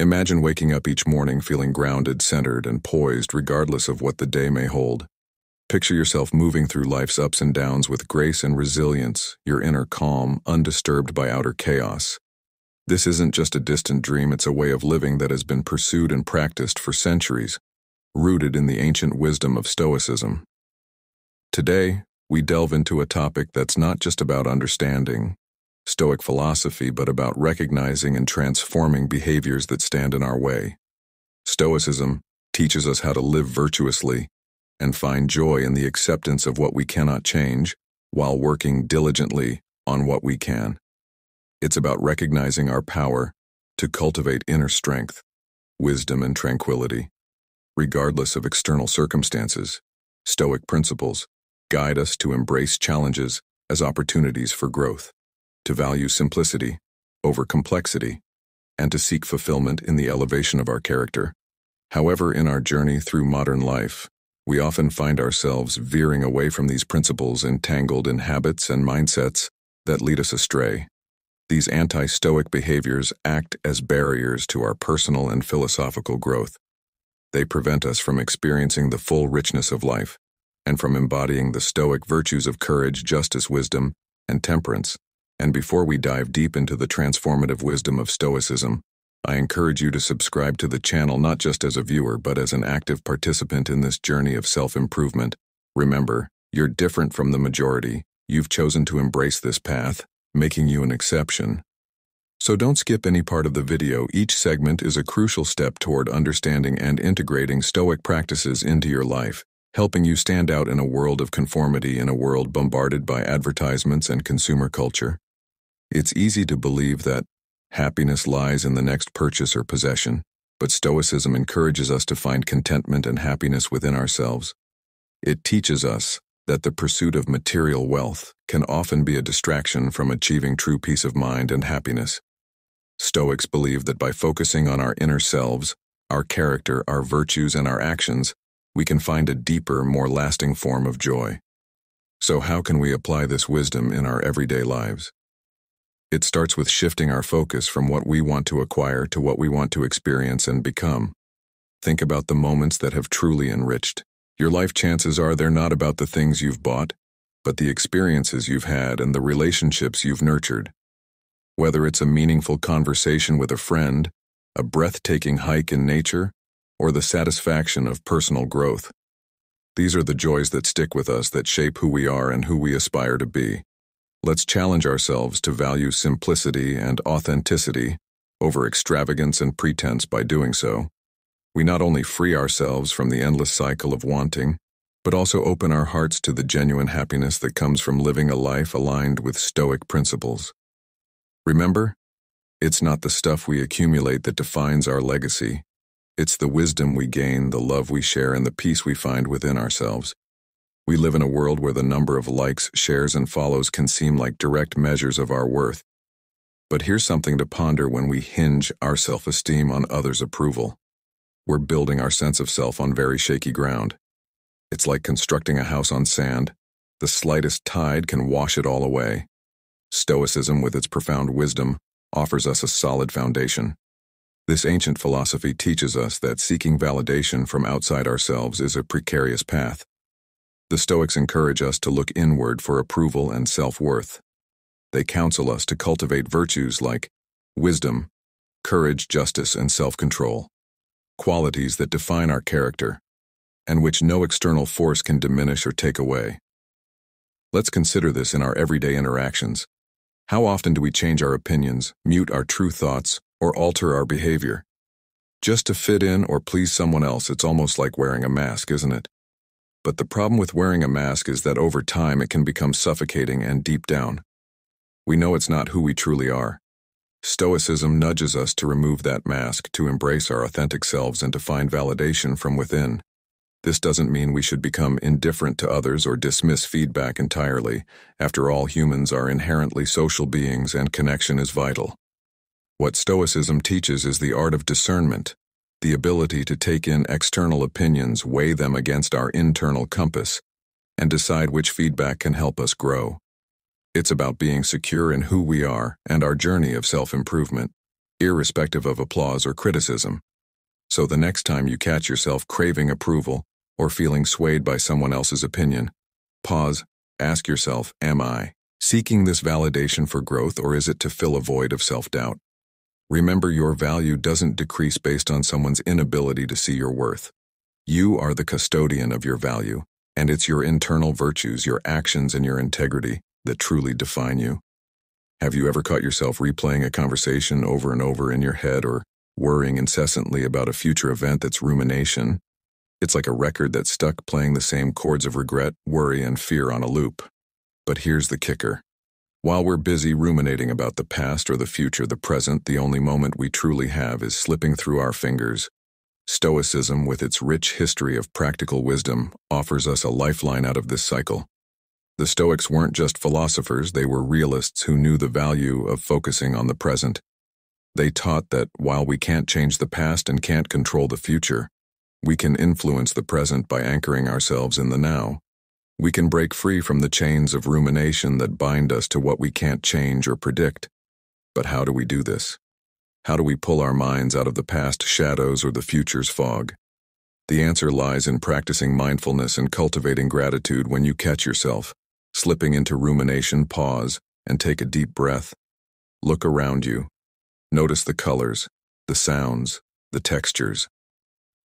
Imagine waking up each morning feeling grounded, centered, and poised regardless of what the day may hold. Picture yourself moving through life's ups and downs with grace and resilience, your inner calm, undisturbed by outer chaos. This isn't just a distant dream, it's a way of living that has been pursued and practiced for centuries, rooted in the ancient wisdom of Stoicism. Today, we delve into a topic that's not just about understanding Stoic philosophy, but about recognizing and transforming behaviors that stand in our way. Stoicism teaches us how to live virtuously and find joy in the acceptance of what we cannot change while working diligently on what we can. It's about recognizing our power to cultivate inner strength, wisdom, and tranquility, regardless of external circumstances. Stoic principles guide us to embrace challenges as opportunities for growth, to value simplicity over complexity, and to seek fulfillment in the elevation of our character. However, in our journey through modern life, we often find ourselves veering away from these principles, entangled in habits and mindsets that lead us astray. These anti-Stoic behaviors act as barriers to our personal and philosophical growth. They prevent us from experiencing the full richness of life and from embodying the Stoic virtues of courage, justice, wisdom, and temperance. And before we dive deep into the transformative wisdom of Stoicism, I encourage you to subscribe to the channel not just as a viewer but as an active participant in this journey of self-improvement. Remember, you're different from the majority. You've chosen to embrace this path, making you an exception. So don't skip any part of the video. Each segment is a crucial step toward understanding and integrating Stoic practices into your life, helping you stand out in a world of conformity, in a world bombarded by advertisements and consumer culture. It's easy to believe that happiness lies in the next purchase or possession, but Stoicism encourages us to find contentment and happiness within ourselves. It teaches us that the pursuit of material wealth can often be a distraction from achieving true peace of mind and happiness. Stoics believe that by focusing on our inner selves, our character, our virtues, and our actions, we can find a deeper, more lasting form of joy. So how can we apply this wisdom in our everyday lives? It starts with shifting our focus from what we want to acquire to what we want to experience and become. Think about the moments that have truly enriched your life. Chances are they're not about the things you've bought, but the experiences you've had and the relationships you've nurtured. Whether it's a meaningful conversation with a friend, a breathtaking hike in nature, or the satisfaction of personal growth. These are the joys that stick with us, that shape who we are and who we aspire to be. Let's challenge ourselves to value simplicity and authenticity over extravagance and pretense. By doing so, we not only free ourselves from the endless cycle of wanting, but also open our hearts to the genuine happiness that comes from living a life aligned with Stoic principles. Remember, it's not the stuff we accumulate that defines our legacy. It's the wisdom we gain, the love we share, and the peace we find within ourselves. We live in a world where the number of likes, shares, and follows can seem like direct measures of our worth. But here's something to ponder: when we hinge our self-esteem on others' approval, we're building our sense of self on very shaky ground. It's like constructing a house on sand. The slightest tide can wash it all away. Stoicism, with its profound wisdom, offers us a solid foundation. This ancient philosophy teaches us that seeking validation from outside ourselves is a precarious path. The Stoics encourage us to look inward for approval and self-worth. They counsel us to cultivate virtues like wisdom, courage, justice, and self-control, qualities that define our character, and which no external force can diminish or take away. Let's consider this in our everyday interactions. How often do we change our opinions, mute our true thoughts, or alter our behavior just to fit in or please someone else? It's almost like wearing a mask, isn't it? But the problem with wearing a mask is that over time it can become suffocating, and deep down, we know it's not who we truly are. Stoicism nudges us to remove that mask, to embrace our authentic selves, and to find validation from within. This doesn't mean we should become indifferent to others or dismiss feedback entirely. After all, humans are inherently social beings and connection is vital. What Stoicism teaches is the art of discernment, the ability to take in external opinions, weigh them against our internal compass, and decide which feedback can help us grow. It's about being secure in who we are and our journey of self-improvement. irrespective of applause or criticism. So the next time you catch yourself craving approval or feeling swayed by someone else's opinion, pause, ask yourself, am I seeking this validation for growth, or is it to fill a void of self-doubt? Remember, your value doesn't decrease based on someone's inability to see your worth. You are the custodian of your value, and it's your internal virtues, your actions, and your integrity that truly define you. Have you ever caught yourself replaying a conversation over and over in your head, or worrying incessantly about a future event that's rumination? It's like a record that's stuck playing the same chords of regret, worry, and fear on a loop. But here's the kicker. While we're busy ruminating about the past or the future, the present, the only moment we truly have, is slipping through our fingers. Stoicism, with its rich history of practical wisdom, offers us a lifeline out of this cycle. The Stoics weren't just philosophers, they were realists who knew the value of focusing on the present. They taught that while we can't change the past and can't control the future, we can influence the present by anchoring ourselves in the now. We can break free from the chains of rumination that bind us to what we can't change or predict. But how do we do this? How do we pull our minds out of the past shadows or the future's fog? The answer lies in practicing mindfulness and cultivating gratitude. When you catch yourself slipping into rumination, pause and take a deep breath. Look around you. Notice the colors, the sounds, the textures.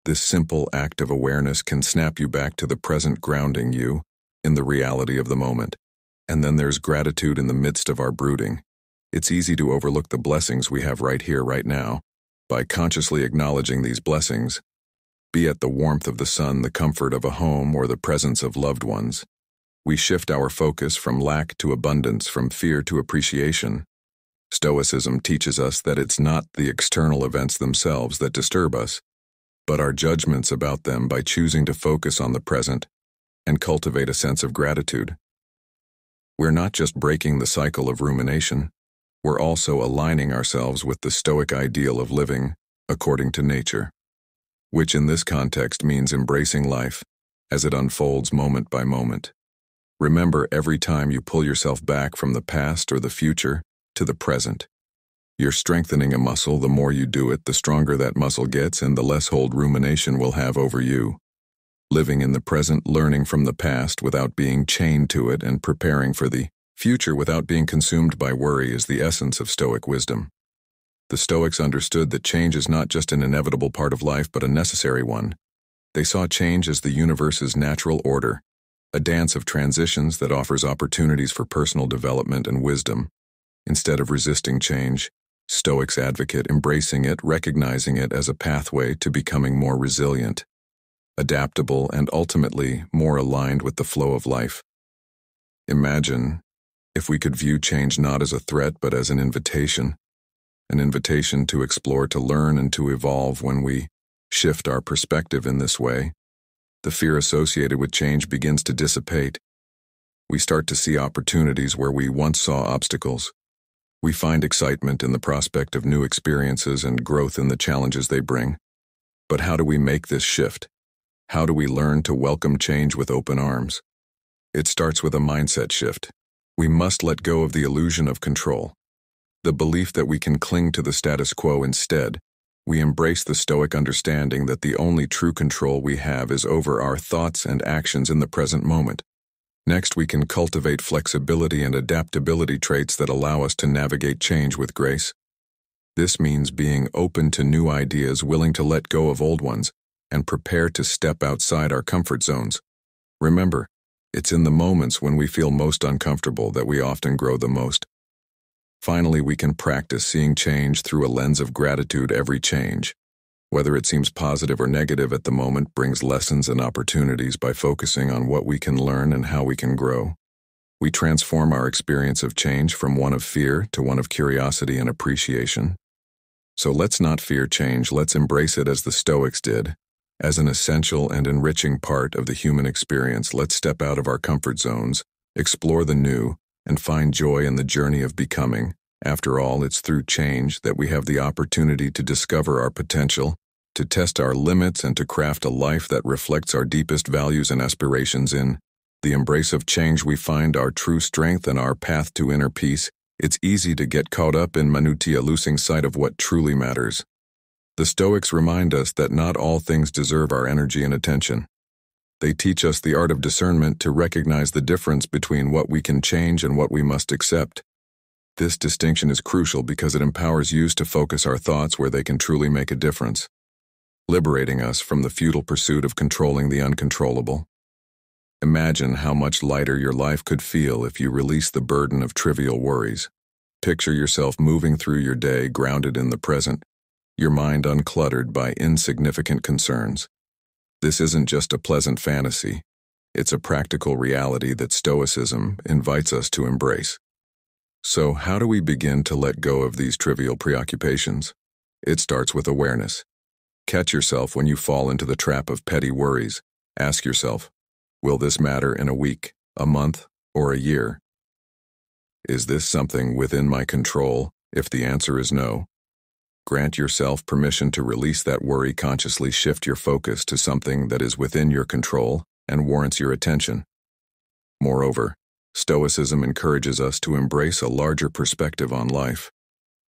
This simple act of awareness can snap you back to the present, grounding you in the reality of the moment. And then there's gratitude in the midst of our brooding. It's easy to overlook the blessings we have right here, right now. By consciously acknowledging these blessings, be it the warmth of the sun, the comfort of a home, or the presence of loved ones, we shift our focus from lack to abundance, from fear to appreciation. Stoicism teaches us that it's not the external events themselves that disturb us, but our judgments about them. By choosing to focus on the present and cultivate a sense of gratitude, we're not just breaking the cycle of rumination, we're also aligning ourselves with the Stoic ideal of living according to nature, which in this context means embracing life as it unfolds moment by moment. Remember, every time you pull yourself back from the past or the future to the present, you're strengthening a muscle. The more you do it, the stronger that muscle gets and the less hold rumination will have over you. Living in the present, learning from the past without being chained to it, and preparing for the future without being consumed by worry is the essence of Stoic wisdom. The Stoics understood that change is not just an inevitable part of life, but a necessary one. They saw change as the universe's natural order, a dance of transitions that offers opportunities for personal development and wisdom. Instead of resisting change, Stoics advocate embracing it, recognizing it as a pathway to becoming more resilient, adaptable, and ultimately more aligned with the flow of life. Imagine if we could view change not as a threat but as an invitation to explore, to learn, and to evolve. When we shift our perspective in this way, the fear associated with change begins to dissipate. We start to see opportunities where we once saw obstacles. We find excitement in the prospect of new experiences and growth in the challenges they bring. But how do we make this shift? How do we learn to welcome change with open arms? It starts with a mindset shift. We must let go of the illusion of control, the belief that we can cling to the status quo. Instead, we embrace the Stoic understanding that the only true control we have is over our thoughts and actions in the present moment. Next, we can cultivate flexibility and adaptability, traits that allow us to navigate change with grace. This means being open to new ideas, willing to let go of old ones, and prepare to step outside our comfort zones. Remember, it's in the moments when we feel most uncomfortable that we often grow the most. Finally, we can practice seeing change through a lens of gratitude. Every change, whether it seems positive or negative at the moment, brings lessons and opportunities. By focusing on what we can learn and how we can grow, we transform our experience of change from one of fear to one of curiosity and appreciation. So let's not fear change, let's embrace it as the Stoics did, as an essential and enriching part of the human experience. Let's step out of our comfort zones, explore the new, and find joy in the journey of becoming. After all, it's through change that we have the opportunity to discover our potential, to test our limits, and to craft a life that reflects our deepest values and aspirations. In the embrace of change, we find our true strength and our path to inner peace. It's easy to get caught up in minutiae, losing sight of what truly matters. The Stoics remind us that not all things deserve our energy and attention. They teach us the art of discernment to recognize the difference between what we can change and what we must accept. This distinction is crucial because it empowers us to focus our thoughts where they can truly make a difference, liberating us from the futile pursuit of controlling the uncontrollable. Imagine how much lighter your life could feel if you release the burden of trivial worries. Picture yourself moving through your day grounded in the present, your mind uncluttered by insignificant concerns. This isn't just a pleasant fantasy, it's a practical reality that Stoicism invites us to embrace. So, how do we begin to let go of these trivial preoccupations? It starts with awareness. Catch yourself when you fall into the trap of petty worries. Ask yourself, will this matter in a week, a month, or a year? Is this something within my control? If the answer is no, grant yourself permission to release that worry. Consciously shift your focus to something that is within your control and warrants your attention. Moreover, Stoicism encourages us to embrace a larger perspective on life,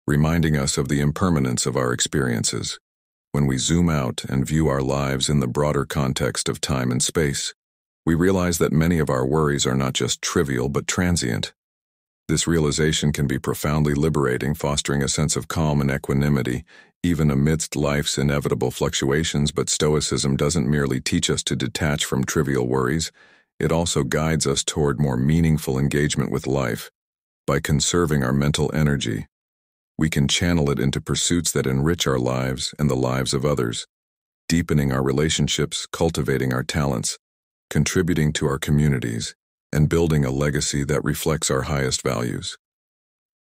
reminding us of the impermanence of our experiences. When we zoom out and view our lives in the broader context of time and space, we realize that many of our worries are not just trivial but transient. This realization can be profoundly liberating, fostering a sense of calm and equanimity, even amidst life's inevitable fluctuations. But Stoicism doesn't merely teach us to detach from trivial worries, it also guides us toward more meaningful engagement with life. By conserving our mental energy, we can channel it into pursuits that enrich our lives and the lives of others, deepening our relationships, cultivating our talents, contributing to our communities, and building a legacy that reflects our highest values.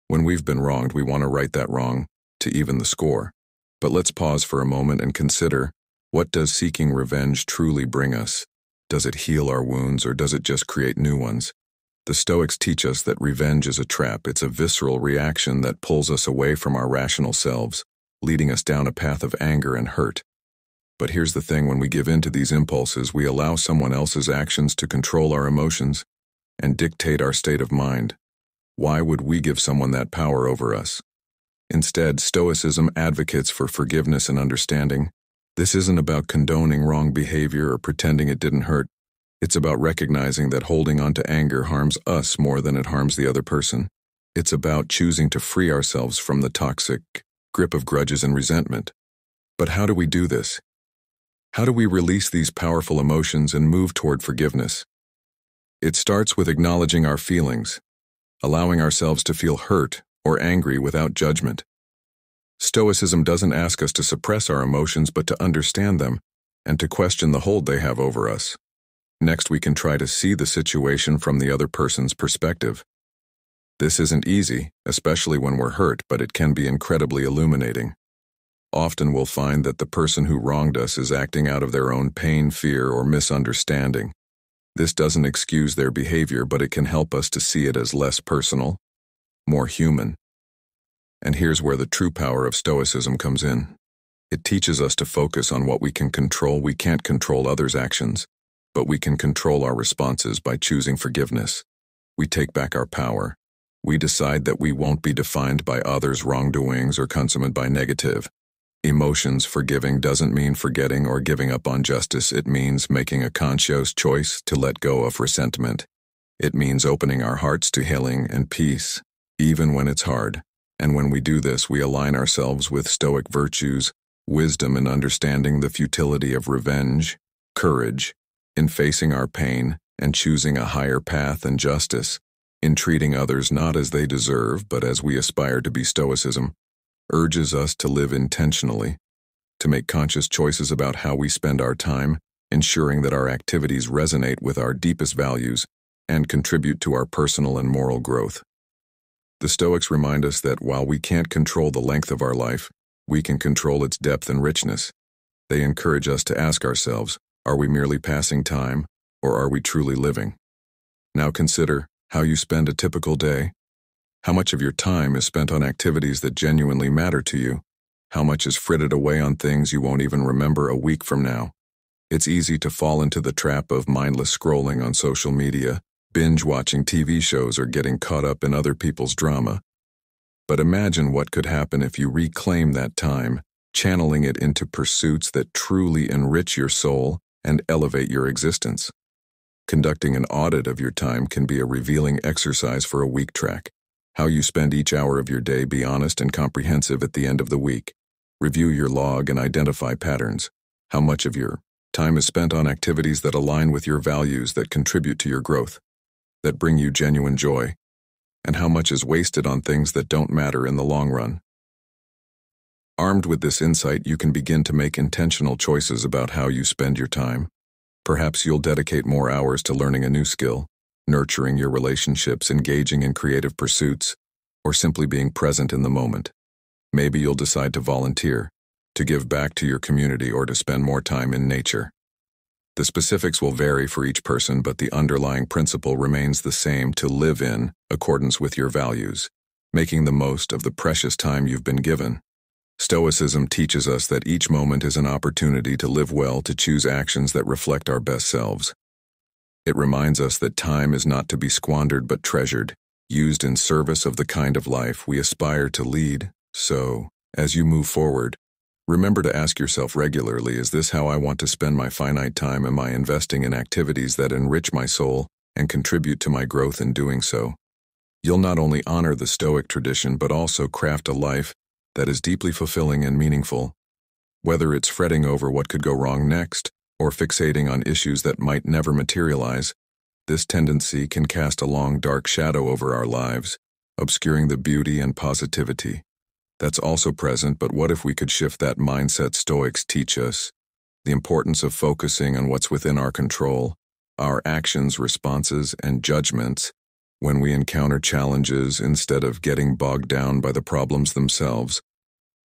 When we've been wronged, we want to right that wrong, to even the score. But let's pause for a moment and consider, what does seeking revenge truly bring us? Does it heal our wounds, or does it just create new ones? The Stoics teach us that revenge is a trap. It's a visceral reaction that pulls us away from our rational selves, leading us down a path of anger and hurt. But here's the thing, when we give in to these impulses, we allow someone else's actions to control our emotions and dictate our state of mind. Why would we give someone that power over us? Instead, Stoicism advocates for forgiveness and understanding. This isn't about condoning wrong behavior or pretending it didn't hurt. It's about recognizing that holding on to anger harms us more than it harms the other person. It's about choosing to free ourselves from the toxic grip of grudges and resentment. But how do we do this? How do we release these powerful emotions and move toward forgiveness? It starts with acknowledging our feelings, allowing ourselves to feel hurt or angry without judgment. Stoicism doesn't ask us to suppress our emotions, but to understand them and to question the hold they have over us. Next, we can try to see the situation from the other person's perspective. This isn't easy, especially when we're hurt, but it can be incredibly illuminating. Often we'll find that the person who wronged us is acting out of their own pain, fear, or misunderstanding. This doesn't excuse their behavior, but it can help us to see it as less personal, more human. And here's where the true power of Stoicism comes in. It teaches us to focus on what we can control. We can't control others' actions, but we can control our responses by choosing forgiveness. We take back our power. We decide that we won't be defined by others' wrongdoings or consumed by negative emotions. Forgiving doesn't mean forgetting or giving up on justice. It means making a conscious choice to let go of resentment. It means opening our hearts to healing and peace, even when it's hard. And when we do this, we align ourselves with Stoic virtues, wisdom in understanding the futility of revenge, courage in facing our pain, and choosing a higher path and justice in treating others not as they deserve but as we aspire to be. Stoicism urges us to live intentionally, to make conscious choices about how we spend our time, ensuring that our activities resonate with our deepest values and contribute to our personal and moral growth. The Stoics remind us that while we can't control the length of our life, we can control its depth and richness. They encourage us to ask ourselves, are we merely passing time, or are we truly living? Now consider how you spend a typical day. How much of your time is spent on activities that genuinely matter to you? How much is frittered away on things you won't even remember a week from now? It's easy to fall into the trap of mindless scrolling on social media, binge-watching TV shows, or getting caught up in other people's drama. But imagine what could happen if you reclaim that time, channeling it into pursuits that truly enrich your soul and elevate your existence. Conducting an audit of your time can be a revealing exercise for a week track. How you spend each hour of your day, be honest and comprehensive at the end of the week. Review your log and identify patterns. How much of your time is spent on activities that align with your values, that contribute to your growth, that bring you genuine joy, and how much is wasted on things that don't matter in the long run. Armed with this insight, you can begin to make intentional choices about how you spend your time. Perhaps you'll dedicate more hours to learning a new skill, nurturing your relationships, engaging in creative pursuits, or simply being present in the moment. Maybe you'll decide to volunteer, to give back to your community, or to spend more time in nature. The specifics will vary for each person, but the underlying principle remains the same: to live in accordance with your values, making the most of the precious time you've been given. Stoicism teaches us that each moment is an opportunity to live well, to choose actions that reflect our best selves. It reminds us that time is not to be squandered but treasured, used in service of the kind of life we aspire to lead. So, as you move forward, remember to ask yourself regularly, is this how I want to spend my finite time? Am I investing in activities that enrich my soul and contribute to my growth in doing so? You'll not only honor the Stoic tradition but also craft a life that is deeply fulfilling and meaningful. Whether it's fretting over what could go wrong next or fixating on issues that might never materialize, this tendency can cast a long, dark shadow over our lives, obscuring the beauty and positivity that's also present. But what if we could shift that mindset? Stoics teach us the importance of focusing on what's within our control, our actions, responses, and judgments when we encounter challenges, instead of getting bogged down by the problems themselves.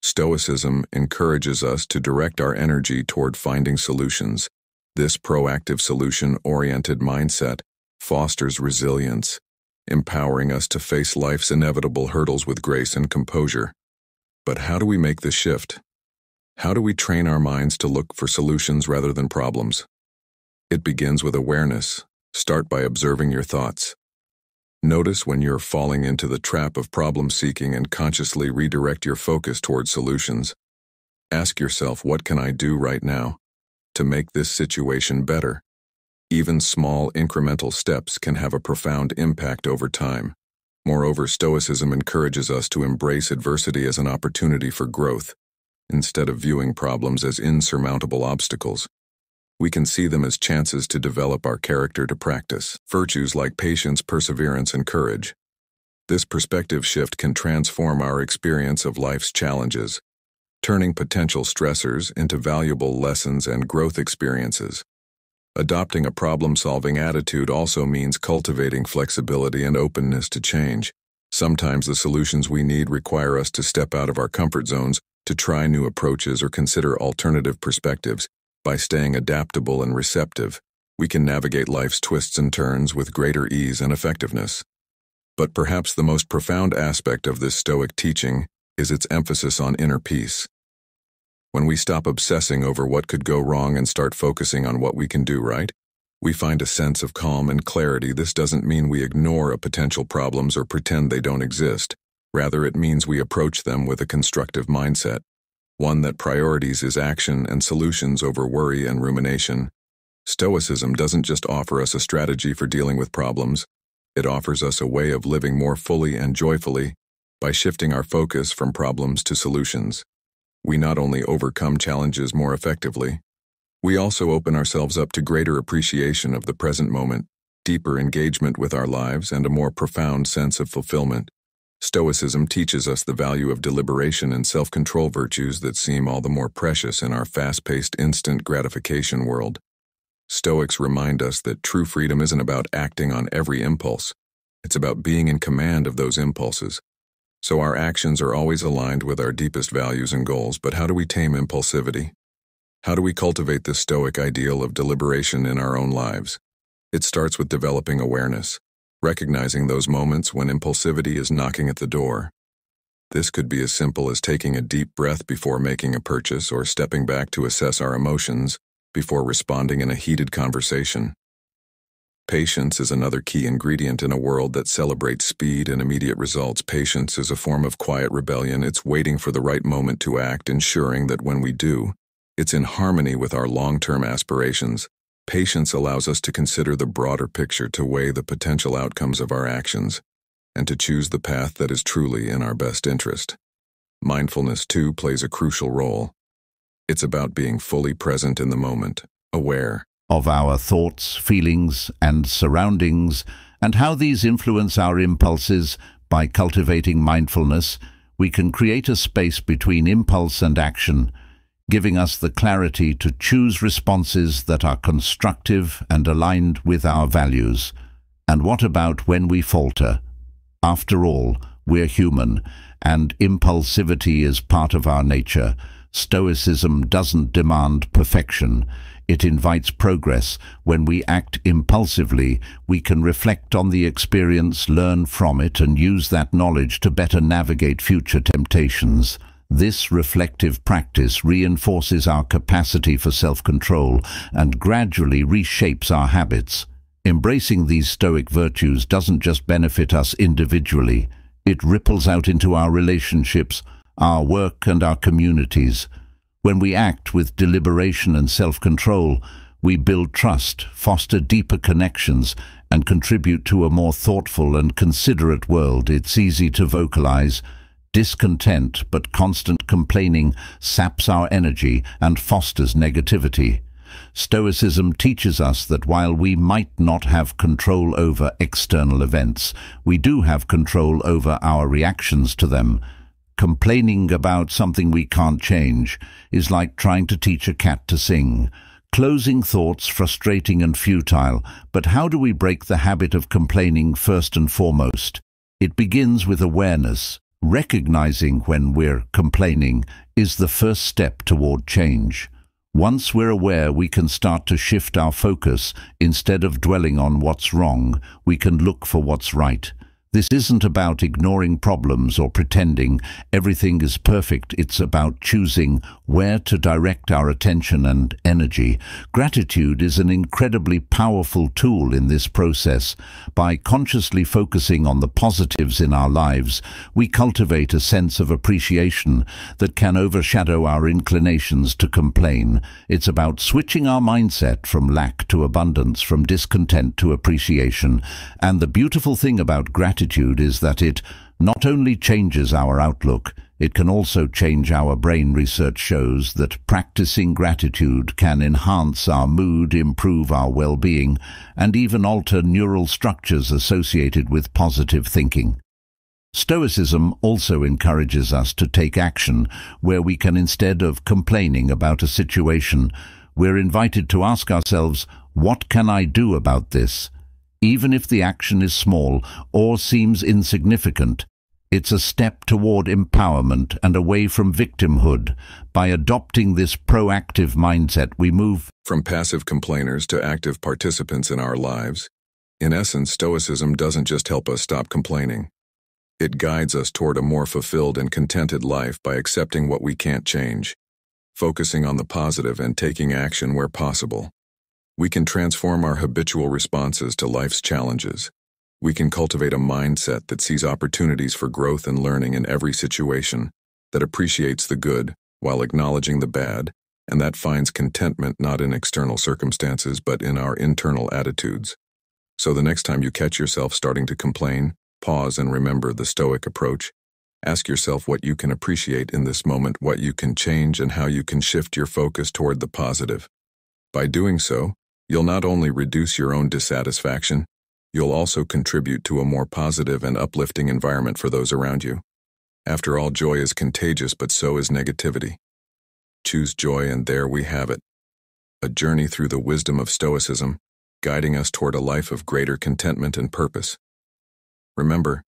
Stoicism encourages us to direct our energy toward finding solutions. This proactive, solution-oriented mindset fosters resilience, empowering us to face life's inevitable hurdles with grace and composure. But how do we make this shift? How do we train our minds to look for solutions rather than problems? It begins with awareness. Start by observing your thoughts. Notice when you're falling into the trap of problem-seeking and consciously redirect your focus towards solutions. Ask yourself, what can I do right now to make this situation better? Even small, incremental steps can have a profound impact over time. Moreover, Stoicism encourages us to embrace adversity as an opportunity for growth. Instead of viewing problems as insurmountable obstacles, we can see them as chances to develop our character, to practice virtues like patience, perseverance, and courage. This perspective shift can transform our experience of life's challenges, turning potential stressors into valuable lessons and growth experiences. Adopting a problem-solving attitude also means cultivating flexibility and openness to change. Sometimes the solutions we need require us to step out of our comfort zones, to try new approaches or consider alternative perspectives. By staying adaptable and receptive, we can navigate life's twists and turns with greater ease and effectiveness. But perhaps the most profound aspect of this Stoic teaching is its emphasis on inner peace. When we stop obsessing over what could go wrong and start focusing on what we can do right, we find a sense of calm and clarity. This doesn't mean we ignore potential problems or pretend they don't exist. Rather, it means we approach them with a constructive mindset, one that prioritizes action and solutions over worry and rumination. Stoicism doesn't just offer us a strategy for dealing with problems, it offers us a way of living more fully and joyfully. By shifting our focus from problems to solutions, we not only overcome challenges more effectively, we also open ourselves up to greater appreciation of the present moment, deeper engagement with our lives, and a more profound sense of fulfillment. Stoicism teaches us the value of deliberation and self-control, virtues that seem all the more precious in our fast-paced, instant gratification world. Stoics remind us that true freedom isn't about acting on every impulse. It's about being in command of those impulses. So our actions are always aligned with our deepest values and goals. But how do we tame impulsivity? How do we cultivate this Stoic ideal of deliberation in our own lives? It starts with developing awareness, recognizing those moments when impulsivity is knocking at the door. This could be as simple as taking a deep breath before making a purchase, or stepping back to assess our emotions before responding in a heated conversation. Patience is another key ingredient in a world that celebrates speed and immediate results. Patience is a form of quiet rebellion. It's waiting for the right moment to act, ensuring that when we do, it's in harmony with our long-term aspirations. Patience allows us to consider the broader picture, to weigh the potential outcomes of our actions, and to choose the path that is truly in our best interest. Mindfulness, too, plays a crucial role. It's about being fully present in the moment, aware of our thoughts, feelings, and surroundings, and how these influence our impulses. By cultivating mindfulness, we can create a space between impulse and action, giving us the clarity to choose responses that are constructive and aligned with our values. And what about when we falter? After all, we're human, and impulsivity is part of our nature. Stoicism doesn't demand perfection. It invites progress. When we act impulsively, we can reflect on the experience, learn from it, and use that knowledge to better navigate future temptations. This reflective practice reinforces our capacity for self-control and gradually reshapes our habits. Embracing these Stoic virtues doesn't just benefit us individually. It ripples out into our relationships, our work, and our communities. When we act with deliberation and self-control, we build trust, foster deeper connections, and contribute to a more thoughtful and considerate world. It's easy to vocalize discontent, but constant complaining saps our energy and fosters negativity. Stoicism teaches us that while we might not have control over external events, we do have control over our reactions to them. Complaining about something we can't change is like trying to teach a cat to sing. Closing thoughts, frustrating and futile. But how do we break the habit of complaining? First and foremost, it begins with awareness. Recognizing when we're complaining is the first step toward change. Once we're aware, we can start to shift our focus. Instead of dwelling on what's wrong, we can look for what's right. This isn't about ignoring problems or pretending everything is perfect. It's about choosing where to direct our attention and energy. Gratitude is an incredibly powerful tool in this process. By consciously focusing on the positives in our lives, we cultivate a sense of appreciation that can overshadow our inclinations to complain. It's about switching our mindset from lack to abundance, from discontent to appreciation. And the beautiful thing about gratitude is that it not only changes our outlook, it can also change our brain. Research shows that practicing gratitude can enhance our mood, improve our well-being, and even alter neural structures associated with positive thinking. Stoicism also encourages us to take action where we can. Instead of complaining about a situation, we're invited to ask ourselves, what can I do about this? Even if the action is small or seems insignificant, it's a step toward empowerment and away from victimhood. By adopting this proactive mindset, we move from passive complainers to active participants in our lives. In essence, Stoicism doesn't just help us stop complaining. It guides us toward a more fulfilled and contented life by accepting what we can't change, focusing on the positive, and taking action where possible. We can transform our habitual responses to life's challenges. We can cultivate a mindset that sees opportunities for growth and learning in every situation, that appreciates the good while acknowledging the bad, and that finds contentment not in external circumstances but in our internal attitudes. So the next time you catch yourself starting to complain, pause and remember the Stoic approach. Ask yourself what you can appreciate in this moment, what you can change, and how you can shift your focus toward the positive. By doing so, you'll not only reduce your own dissatisfaction, you'll also contribute to a more positive and uplifting environment for those around you. After all, joy is contagious, but so is negativity. Choose joy, and there we have it. A journey through the wisdom of Stoicism, guiding us toward a life of greater contentment and purpose. Remember,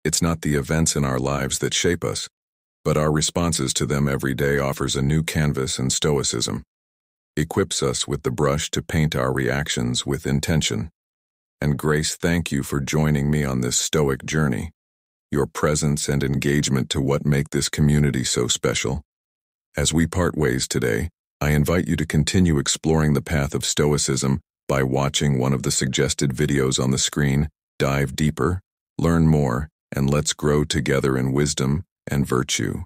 it's not the events in our lives that shape us, but our responses to them every day. Offers a new canvas, and Stoicism equips us with the brush to paint our reactions with intention and grace. Thank you for joining me on this Stoic journey. Your presence and engagement to what make this community so special. As we part ways today, I invite you to continue exploring the path of Stoicism, By watching one of the suggested videos on the screen, dive deeper, learn more, and let's grow together in wisdom and virtue.